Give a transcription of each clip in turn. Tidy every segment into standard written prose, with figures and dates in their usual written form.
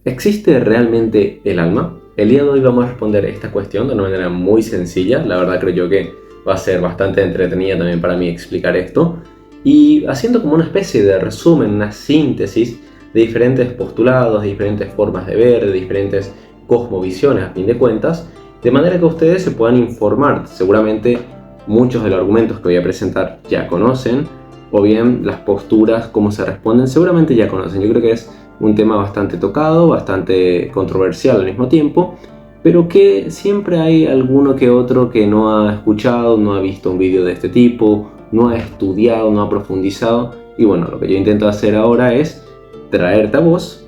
¿Existe realmente el alma? El día de hoy vamos a responder esta cuestión de una manera muy sencilla. La verdad creo yo que va a ser bastante entretenida también para mí explicar esto. Y haciendo como una especie de resumen, una síntesis de diferentes postulados, de diferentes formas de ver, de diferentes cosmovisiones a fin de cuentas, de manera que ustedes se puedan informar. Seguramente muchos de los argumentos que voy a presentar ya conocen, o bien las posturas, cómo se responden, seguramente ya conocen. Yo creo que es un tema bastante tocado, bastante controversial al mismo tiempo, pero que siempre hay alguno que otro que no ha escuchado, no ha visto un vídeo de este tipo, no ha estudiado, no ha profundizado. Y bueno, lo que yo intento hacer ahora es traerte a vos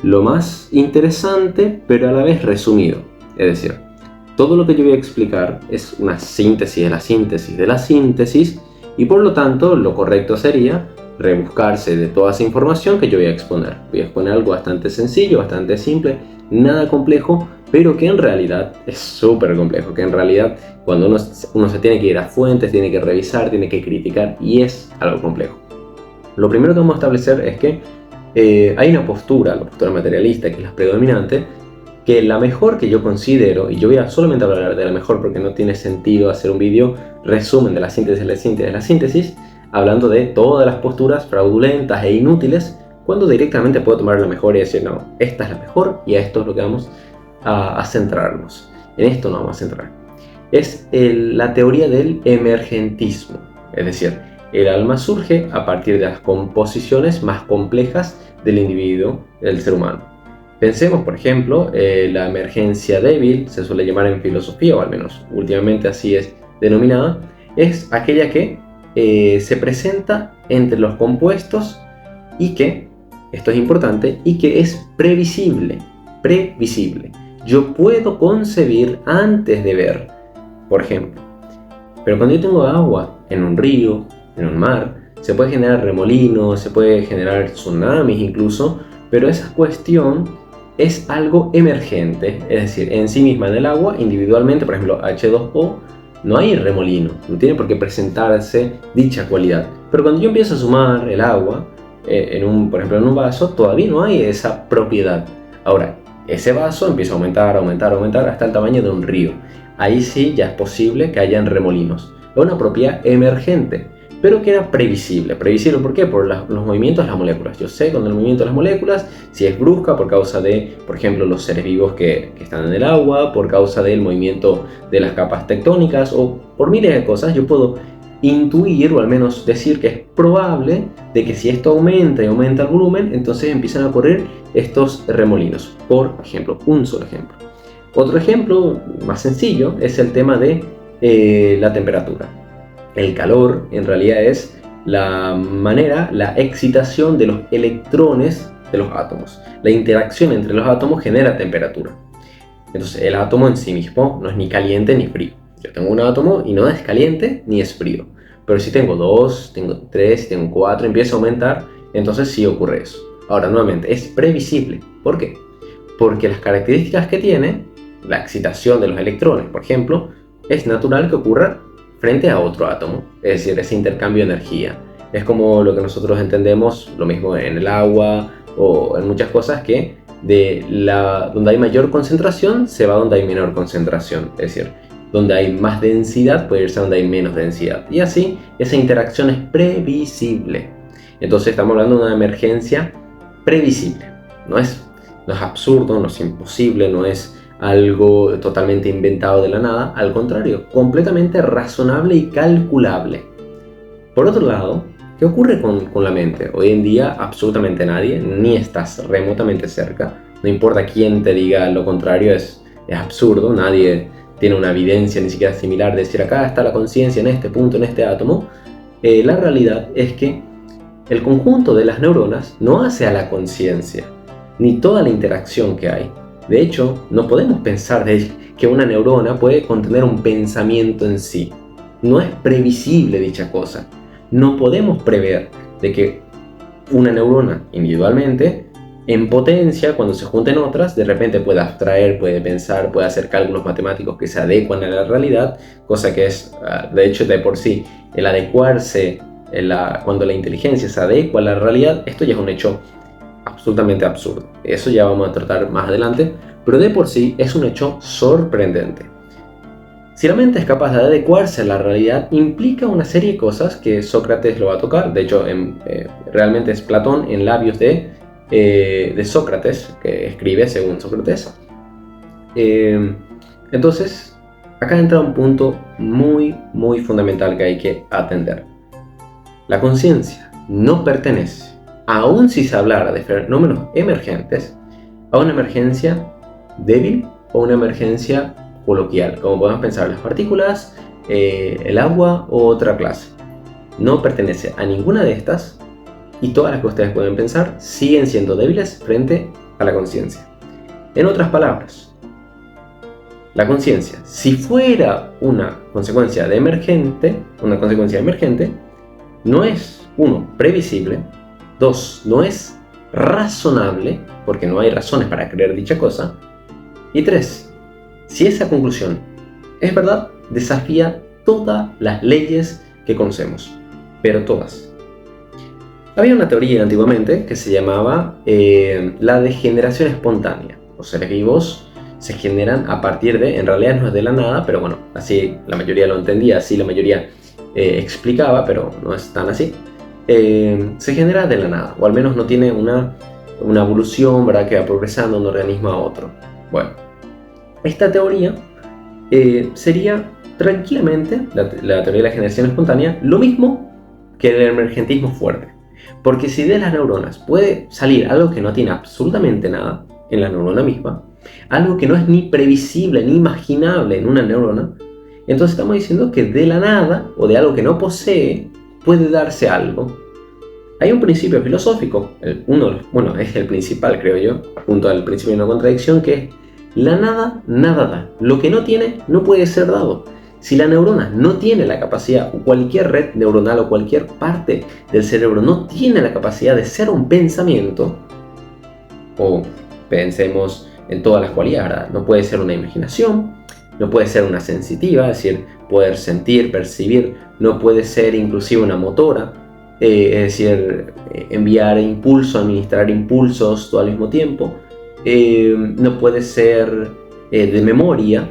lo más interesante, pero a la vez resumido. Es decir, todo lo que yo voy a explicar es una síntesis de la síntesis de la síntesis, y por lo tanto lo correcto sería rebuscarse de toda esa información que yo voy a exponer. Voy a exponer algo bastante sencillo, bastante simple, nada complejo, pero que en realidad es súper complejo, que en realidad cuando uno se tiene que ir a fuentes, tiene que revisar, tiene que criticar, y es algo complejo. Lo primero que vamos a establecer es que hay una postura, la postura materialista, que es la predominante, que la mejor que yo considero, y yo voy a solamente hablar de la mejor porque no tiene sentido hacer un vídeo resumen de la síntesis de la síntesis de la síntesis, hablando de todas las posturas fraudulentas e inútiles, cuando directamente puedo tomar la mejor y decir, no, esta es la mejor y a esto es lo que vamos a centrarnos. En esto nos vamos a centrar. Es la teoría del emergentismo, es decir, el alma surge a partir de las composiciones más complejas del individuo, del ser humano. Pensemos, por ejemplo, la emergencia débil, se suele llamar en filosofía, o al menos últimamente así es denominada, es aquella que se presenta entre los compuestos y que, esto es importante, y que es previsible. Yo puedo concebir antes de ver, por ejemplo. Pero cuando yo tengo agua en un río, en un mar, se puede generar remolinos, se puede generar tsunamis incluso, pero esa cuestión es algo emergente, es decir, en sí misma en el agua, individualmente, por ejemplo H2O, no hay remolino, no tiene por qué presentarse dicha cualidad. Pero cuando yo empiezo a sumar el agua, por ejemplo en un vaso, todavía no hay esa propiedad. Ahora, ese vaso empieza a aumentar hasta el tamaño de un río. Ahí sí ya es posible que hayan remolinos. Es una propiedad emergente, pero que era previsible. ¿Previsible por qué? Por los movimientos de las moléculas. Yo sé con el movimiento de las moléculas si es brusca por causa de, por ejemplo, los seres vivos que están en el agua, por causa del movimiento de las capas tectónicas o por miles de cosas. Yo puedo intuir o al menos decir que es probable de que si esto aumenta y aumenta el volumen, entonces empiezan a ocurrir estos remolinos. Por ejemplo, un solo ejemplo. Otro ejemplo más sencillo es el tema de la temperatura. El calor en realidad es la excitación de los electrones de los átomos. La interacción entre los átomos genera temperatura. Entonces el átomo en sí mismo no es ni caliente ni frío. Yo tengo un átomo y no es caliente ni es frío. Pero si tengo 2, tengo 3, tengo 4, empieza a aumentar, entonces sí ocurre eso. Ahora nuevamente, es previsible. ¿Por qué? Porque las características que tiene, la excitación de los electrones, por ejemplo, es natural que ocurra frente a otro átomo, es decir, ese intercambio de energía. Es como lo que nosotros entendemos, lo mismo en el agua o en muchas cosas, que donde hay mayor concentración se va donde hay menor concentración, es decir, donde hay más densidad puede irse a donde hay menos densidad, y así esa interacción es previsible. Entonces estamos hablando de una emergencia previsible, no es absurdo, no es imposible, no es algo totalmente inventado de la nada, al contrario, completamente razonable y calculable. Por otro lado, ¿qué ocurre con la mente? Hoy en día absolutamente nadie, ni estás remotamente cerca, no importa quién te diga lo contrario, es absurdo, nadie tiene una evidencia ni siquiera similar de decir acá está la conciencia en este punto, en este átomo. La realidad es que el conjunto de las neuronas no hace a la conciencia, ni toda la interacción que hay. De hecho, no podemos pensar que una neurona puede contener un pensamiento en sí. No es previsible dicha cosa. No podemos prever de que una neurona individualmente, en potencia, cuando se junten otras, de repente pueda abstraer, puede pensar, puede hacer cálculos matemáticos que se adecuan a la realidad, cosa que es, de hecho, de por sí, el adecuarse, cuando la inteligencia se adecua a la realidad, esto ya es un hecho absolutamente absurdo. Eso ya vamos a tratar más adelante, pero de por sí es un hecho sorprendente. Si la mente es capaz de adecuarse a la realidad, implica una serie de cosas que Sócrates lo va a tocar. De hecho, realmente es Platón en labios de Sócrates, que escribe según Sócrates. Entonces, acá entra un punto muy, muy fundamental que hay que atender. La conciencia no pertenece, aun si se hablara de fenómenos emergentes, a una emergencia débil o una emergencia coloquial, como podemos pensar las partículas, el agua o otra clase. No pertenece a ninguna de estas y todas las que ustedes pueden pensar siguen siendo débiles frente a la conciencia. En otras palabras, la conciencia, si fuera una consecuencia emergente, no es, 1, previsible, 2, no es razonable, porque no hay razones para creer dicha cosa, y 3, si esa conclusión es verdad, desafía todas las leyes que conocemos, pero todas. Había una teoría antiguamente que se llamaba la degeneración espontánea. Los seres vivos se generan a partir de, en realidad no es de la nada, pero bueno, así la mayoría lo entendía, así la mayoría explicaba, pero no es tan así. Se genera de la nada, o al menos no tiene una evolución, ¿verdad?, que va progresando de un organismo a otro. Bueno, esta teoría sería tranquilamente, la teoría de la generación espontánea, lo mismo que el emergentismo fuerte. Porque si de las neuronas puede salir algo que no tiene absolutamente nada en la neurona misma, algo que no es ni previsible ni imaginable en una neurona, entonces estamos diciendo que de la nada o de algo que no posee puede darse algo. Hay un principio filosófico, es el principal, creo yo, junto al principio de no contradicción, que es la nada, nada da. Lo que no tiene no puede ser dado. Si la neurona no tiene la capacidad, o cualquier red neuronal o cualquier parte del cerebro no tiene la capacidad de ser un pensamiento, o pensemos en todas las cualidades, ¿verdad? No puede ser una imaginación, no puede ser una sensitiva, es decir, poder sentir, percibir, no puede ser inclusive una motora, es decir, enviar impulso, administrar impulsos todo al mismo tiempo, no puede ser de memoria.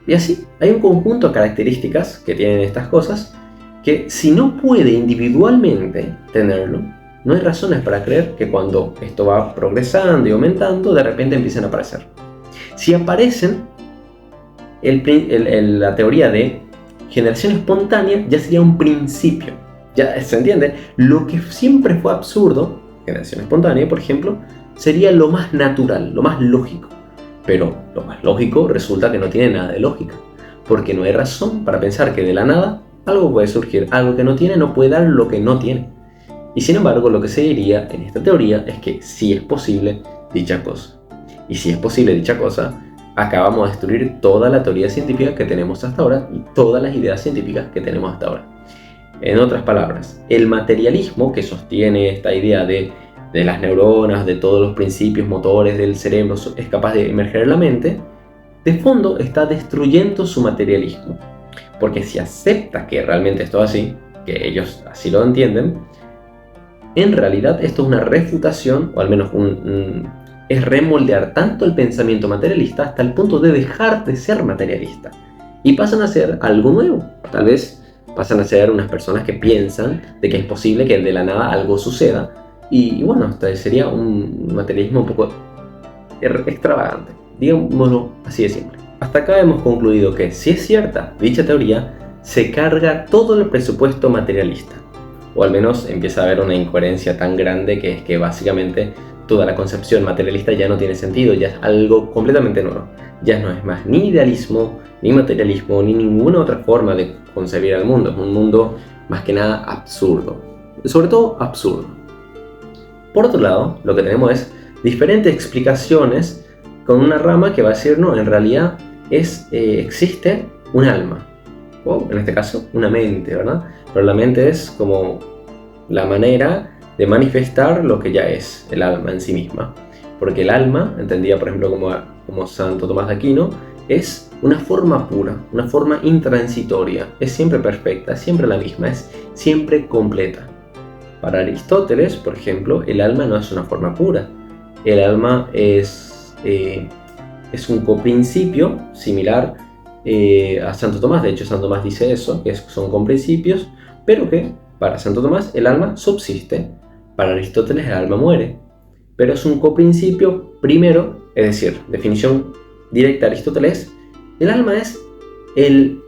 Y así, hay un conjunto de características que tienen estas cosas que si no puede individualmente tenerlo, no hay razones para creer que cuando esto va progresando y aumentando, de repente empiecen a aparecer. Si aparecen, la teoría de generación espontánea ya sería un principio. Ya se entiende, lo que siempre fue absurdo, generación espontánea, por ejemplo, sería lo más natural, lo más lógico. Pero lo más lógico resulta que no tiene nada de lógica, porque no hay razón para pensar que de la nada algo puede surgir, algo que no tiene no puede dar lo que no tiene. Y sin embargo, lo que se diría en esta teoría es que sí es posible dicha cosa. Y si es posible dicha cosa, acabamos de destruir toda la teoría científica que tenemos hasta ahora y todas las ideas científicas que tenemos hasta ahora. En otras palabras, el materialismo que sostiene esta idea de las neuronas, de todos los principios motores del cerebro es capaz de emerger en la mente, de fondo está destruyendo su materialismo. Porque si acepta que realmente esto es así, que ellos así lo entienden, en realidad esto es una refutación, o al menos es remoldear tanto el pensamiento materialista hasta el punto de dejar de ser materialista. Y pasan a ser algo nuevo. Tal vez pasan a ser unas personas que piensan de que es posible que de la nada algo suceda. Y bueno, sería un materialismo un poco extravagante, digámoslo así de simple. Hasta acá hemos concluido que si es cierta dicha teoría, se carga todo el presupuesto materialista. O al menos empieza a haber una incoherencia tan grande que es que básicamente toda la concepción materialista ya no tiene sentido, ya es algo completamente nuevo. Ya no es más ni idealismo, ni materialismo, ni ninguna otra forma de concebir al mundo. Es un mundo más que nada absurdo, sobre todo absurdo. Por otro lado, lo que tenemos es diferentes explicaciones con una rama que va a decir, no, en realidad existe un alma, o en este caso una mente, ¿verdad? Pero la mente es como la manera de manifestar lo que ya es el alma en sí misma. Porque el alma, entendida por ejemplo como Santo Tomás de Aquino, es una forma pura, una forma intransitoria, es siempre perfecta, es siempre la misma, es siempre completa. Para Aristóteles, por ejemplo, el alma no es una forma pura, el alma es un coprincipio similar a Santo Tomás. De hecho, Santo Tomás dice eso, que son coprincipios, pero que para Santo Tomás el alma subsiste. Para Aristóteles el alma muere, pero es un coprincipio primero, es decir, definición directa de Aristóteles, el alma es el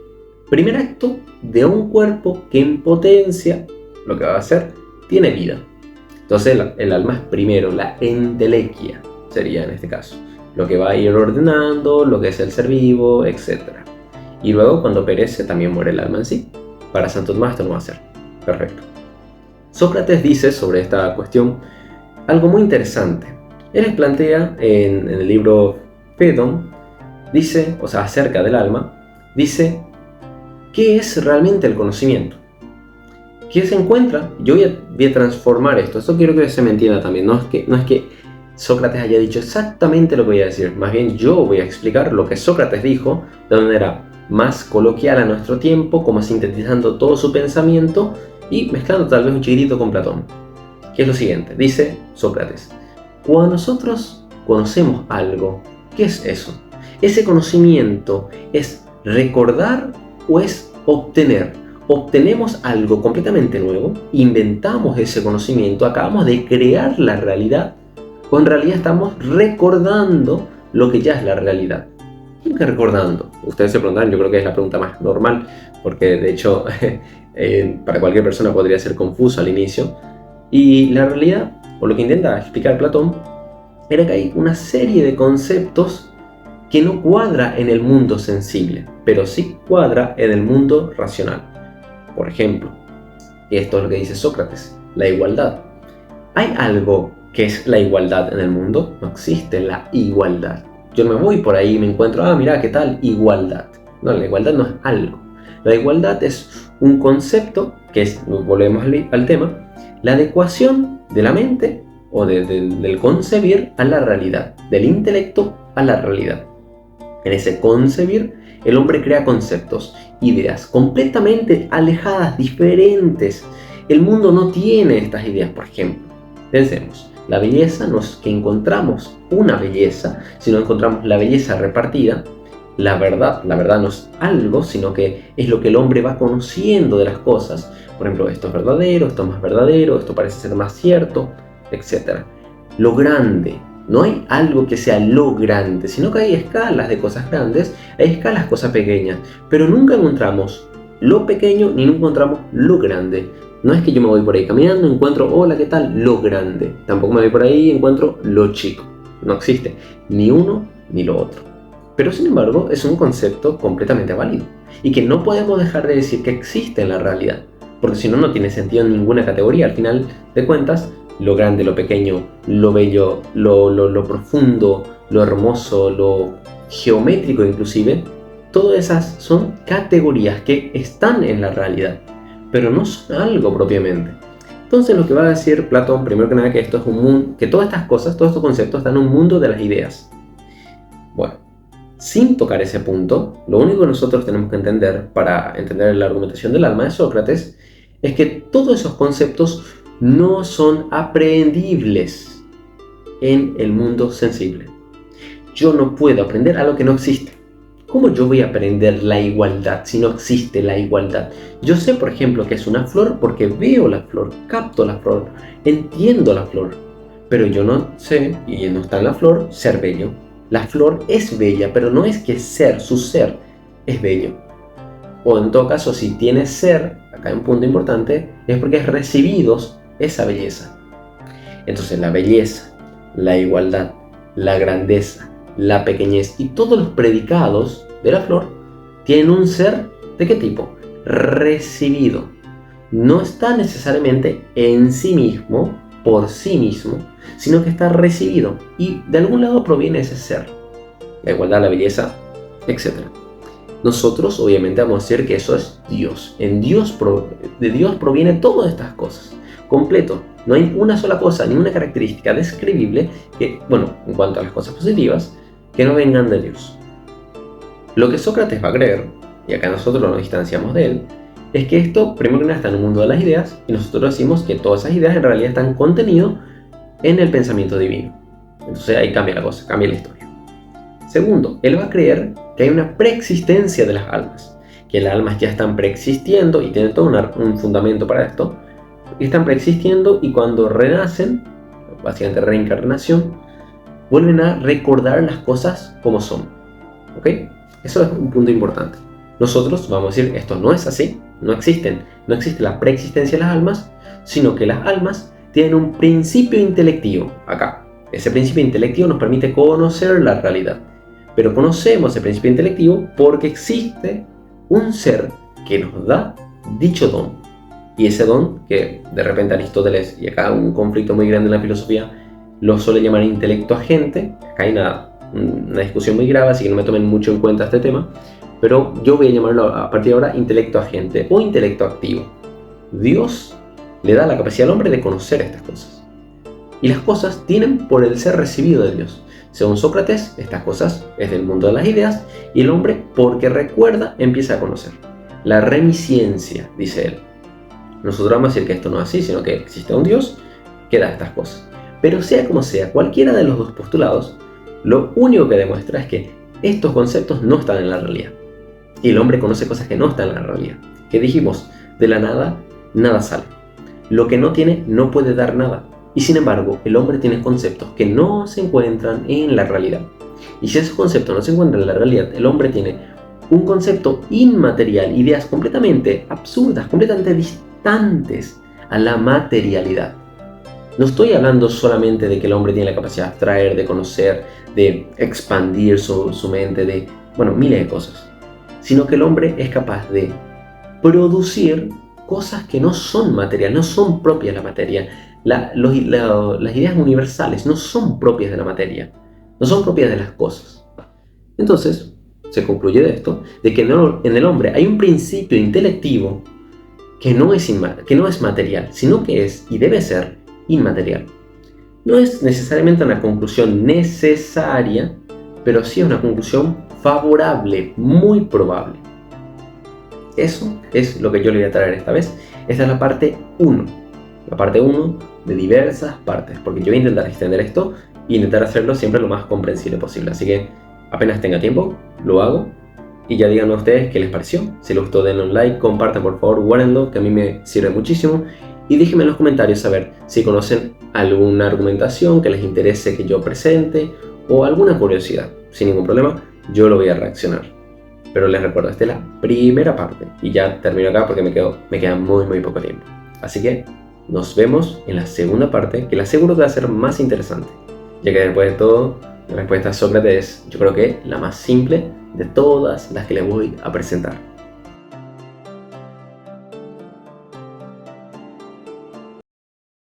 primer acto de un cuerpo que en potencia, lo que va a hacer, tiene vida. Entonces el alma es primero, la entelequia sería en este caso, lo que va a ir ordenando, lo que es el ser vivo, etc. Y luego cuando perece también muere el alma en sí. Para Santo Tomás esto no va a ser. Perfecto. Sócrates dice sobre esta cuestión algo muy interesante. Él les plantea en el libro Phaedon, dice, o sea, acerca del alma, dice, ¿qué es realmente el conocimiento? ¿Qué se encuentra? Yo voy a transformar esto. Esto quiero que se me entienda también. No es que Sócrates haya dicho exactamente lo que voy a decir. Más bien yo voy a explicar lo que Sócrates dijo de manera más coloquial a nuestro tiempo, como sintetizando todo su pensamiento y mezclando tal vez un chiquitito con Platón. Que es lo siguiente. Dice Sócrates, cuando nosotros conocemos algo, ¿qué es eso? ¿Ese conocimiento es recordar o es obtener? Obtenemos algo completamente nuevo, inventamos ese conocimiento, acabamos de crear la realidad, o en realidad estamos recordando lo que ya es la realidad. ¿Cómo que recordando? Ustedes se preguntarán, yo creo que es la pregunta más normal, porque de hecho para cualquier persona podría ser confuso al inicio. Y la realidad, o lo que intenta explicar Platón, era que hay una serie de conceptos que no cuadra en el mundo sensible, pero sí cuadra en el mundo racional. Por ejemplo, y esto es lo que dice Sócrates, la igualdad. ¿Hay algo que es la igualdad en el mundo? No existe la igualdad. Yo no me voy por ahí y me encuentro, mira, ¿qué tal? Igualdad. No, la igualdad no es algo. La igualdad es un concepto que es, volvemos al tema, la adecuación de la mente o del concebir a la realidad, del intelecto a la realidad. En ese concebir, el hombre crea conceptos, ideas completamente alejadas, diferentes. El mundo no tiene estas ideas, por ejemplo. Pensemos, la belleza no es que encontramos una belleza, sino encontramos la belleza repartida. La verdad no es algo, sino que es lo que el hombre va conociendo de las cosas. Por ejemplo, esto es verdadero, esto es más verdadero, esto parece ser más cierto, etc. Lo grande. No hay algo que sea lo grande, sino que hay escalas de cosas grandes, hay escalas de cosas pequeñas, pero nunca encontramos lo pequeño ni nunca encontramos lo grande. No es que yo me voy por ahí caminando y encuentro, hola, ¿qué tal? Lo grande. Tampoco me voy por ahí y encuentro lo chico. No existe ni uno ni lo otro. Pero sin embargo es un concepto completamente válido y que no podemos dejar de decir que existe en la realidad, porque si no, no tiene sentido en ninguna categoría. Al final de cuentas, lo grande, lo pequeño, lo bello, lo profundo, lo hermoso, lo geométrico inclusive, todas esas son categorías que están en la realidad, pero no son algo propiamente. Entonces lo que va a decir Platón, primero que nada, que esto es un mundo, que todas estas cosas, todos estos conceptos están en un mundo de las ideas. Bueno, sin tocar ese punto, lo único que nosotros tenemos que entender para entender la argumentación del alma de Sócrates es que todos esos conceptos no son aprehendibles en el mundo sensible. Yo no puedo aprender algo que no existe. ¿Cómo yo voy a aprender la igualdad si no existe la igualdad? Yo sé, por ejemplo, que es una flor porque veo la flor, capto la flor, entiendo la flor. Pero yo no sé, y no está en la flor, ser bello. La flor es bella, pero no es que su ser es bello. O en todo caso, si tiene ser, acá hay un punto importante, es porque es recibido esa belleza. Entonces la belleza, la igualdad, la grandeza, la pequeñez y todos los predicados de la flor tienen un ser ¿de qué tipo? Recibido. No está necesariamente en sí mismo, por sí mismo, sino que está recibido y de algún lado proviene ese ser. La igualdad, la belleza, etc. Nosotros obviamente vamos a decir que eso es Dios. De Dios proviene todas estas cosas. Completo. No hay una sola cosa, ni una característica describible que, en cuanto a las cosas positivas, que no vengan de Dios. Lo que Sócrates va a creer, y acá nosotros nos distanciamos de él, es que esto, primero que nada, está en el mundo de las ideas, y nosotros decimos que todas esas ideas en realidad están contenidas en el pensamiento divino. Entonces ahí cambia la cosa, cambia la historia. Segundo, él va a creer que hay una preexistencia de las almas, que las almas ya están preexistiendo y tienen todo un fundamento para esto, están preexistiendo y cuando renacen, básicamente reencarnación, vuelven a recordar las cosas como son. ¿Ok? Eso es un punto importante. Nosotros vamos a decir, esto no es así, no existe la preexistencia de las almas, sino que las almas tienen un principio intelectivo acá. Ese principio intelectivo nos permite conocer la realidad, pero conocemos ese principio intelectivo porque existe un ser que nos da dicho don. Y ese don, que de repente Aristóteles, y acá un conflicto muy grande en la filosofía, lo suele llamar intelecto agente. Acá hay una discusión muy grave, así que no me tomen mucho en cuenta este tema, pero yo voy a llamarlo a partir de ahora intelecto agente o intelecto activo. Dios le da la capacidad al hombre de conocer estas cosas. Y las cosas tienen por el ser recibido de Dios. Según Sócrates, estas cosas es del mundo de las ideas y el hombre, porque recuerda, empieza a conocer. La remiscencia, dice él. Nosotros vamos a decir que esto no es así, sino que existe un Dios que da estas cosas. Pero sea como sea, cualquiera de los dos postulados, lo único que demuestra es que estos conceptos no están en la realidad. Y el hombre conoce cosas que no están en la realidad. Que dijimos, de la nada, nada sale. Lo que no tiene, no puede dar nada. Y sin embargo, el hombre tiene conceptos que no se encuentran en la realidad. Y si esos conceptos no se encuentran en la realidad, el hombre tiene un concepto inmaterial, ideas completamente absurdas, completamente distantes a la materialidad. No estoy hablando solamente de que el hombre tiene la capacidad de abstraer, de conocer, de expandir su mente, de, miles de cosas. Sino que el hombre es capaz de producir cosas que no son materiales, no son propias de la materia. Las ideas universales no son propias de la materia, no son propias de las cosas. Entonces, se concluye de esto, de que en el hombre hay un principio intelectivo que no es material, sino que es y debe ser inmaterial. No es necesariamente una conclusión necesaria, pero sí es una conclusión favorable, muy probable. Eso es lo que yo le voy a traer esta vez. Esta es la parte 1. La parte 1 de diversas partes, porque yo voy a intentar extender esto e intentar hacerlo siempre lo más comprensible posible. Así que apenas tenga tiempo, lo hago. Y ya díganme ustedes qué les pareció. Si les gustó, denle un like, compartan por favor, guárdenlo, que a mí me sirve muchísimo. Y déjenme en los comentarios saber si conocen alguna argumentación que les interese que yo presente o alguna curiosidad. Sin ningún problema, yo lo voy a reaccionar. Pero les recuerdo, esta es la primera parte y ya termino acá porque me queda muy poco tiempo. Así que nos vemos en la segunda parte, que la seguro que va a ser más interesante, ya que después de todo, la respuesta a Sócrates es, yo creo que la más simple de todas las que les voy a presentar.